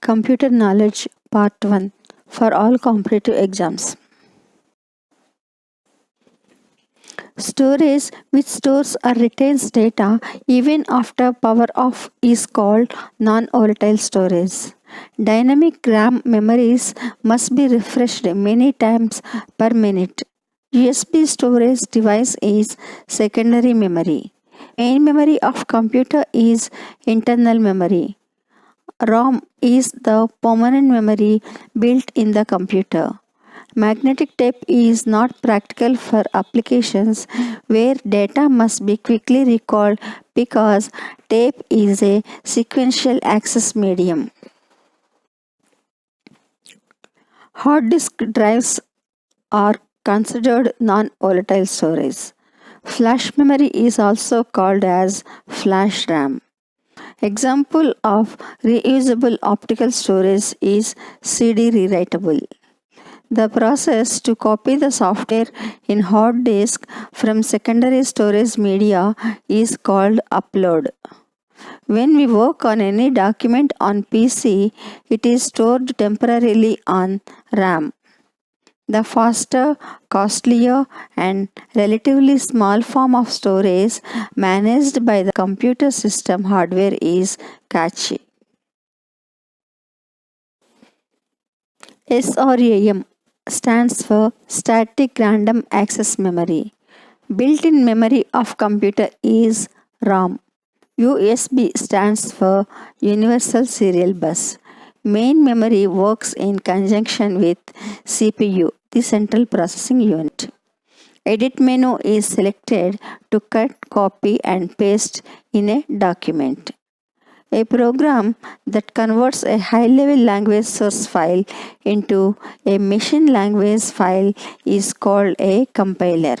Computer Knowledge Part 1 for all competitive exams. Storage which stores or retains data even after power off is called non-volatile storage. Dynamic RAM memories must be refreshed many times per minute. USB storage device is secondary memory. Main memory of computer is internal memory. ROM is the permanent memory built in the computer. Magnetic tape is not practical for applications where data must be quickly recalled because tape is a sequential access medium. Hard disk drives are considered non-volatile storage. Flash memory is also called as flash RAM. Example of reusable optical storage is CD rewritable. The process to copy the software in hard disk from secondary storage media is called upload. When we work on any document on PC, it is stored temporarily on RAM. The faster, costlier, and relatively small form of storage managed by the computer system hardware is cache. SRAM stands for Static Random Access Memory. Built-in memory of computer is RAM. USB stands for Universal Serial Bus. Main memory works in conjunction with CPU, the central processing unit. Edit menu is selected to cut, copy and paste in a document. A program that converts a high-level language source file into a machine language file is called a compiler.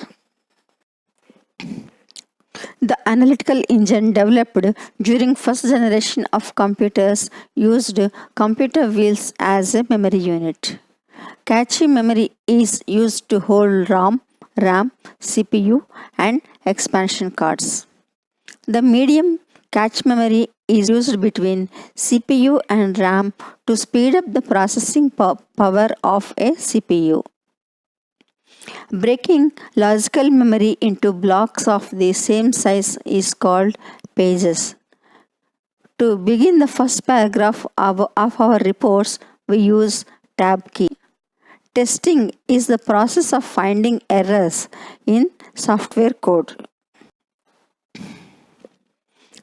The analytical engine developed during first generation of computers used computer wheels as a memory unit. Cache memory is used to hold RAM, CPU and expansion cards. The medium cache memory is used between CPU and RAM to speed up the processing power of a CPU. Breaking logical memory into blocks of the same size is called pages. To begin the first paragraph of our reports, we use tab key. Testing is the process of finding errors in software code.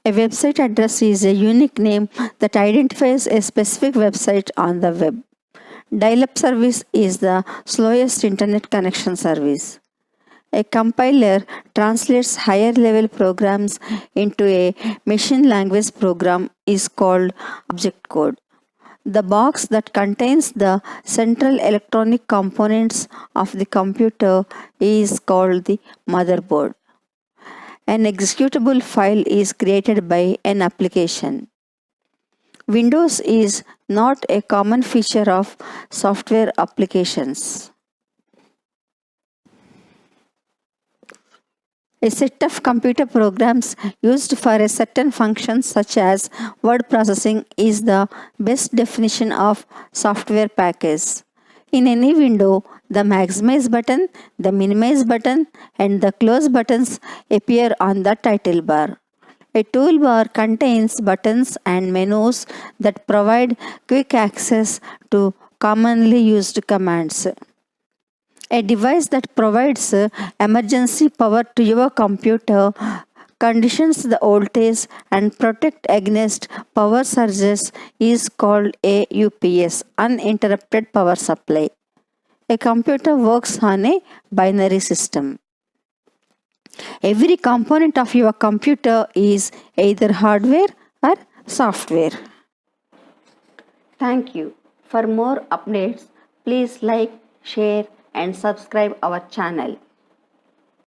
A website address is a unique name that identifies a specific website on the web. Dial-up service is the slowest internet connection service. A compiler translates higher level programs into a machine language program is called object code. The box that contains the central electronic components of the computer is called the motherboard. An executable file is created by an application. Windows is not a common feature of software applications. A set of computer programs used for a certain function such as word processing is the best definition of software package. In any window, the maximize button, the minimize button and the close buttons appear on the title bar. A toolbar contains buttons and menus that provide quick access to commonly used commands. A device that provides emergency power to your computer, conditions the voltage and protect against power surges is called a UPS, uninterrupted power supply. A computer works on a binary system. Every component of your computer is either hardware or software. Thank you. For more updates, please like, share and subscribe our channel.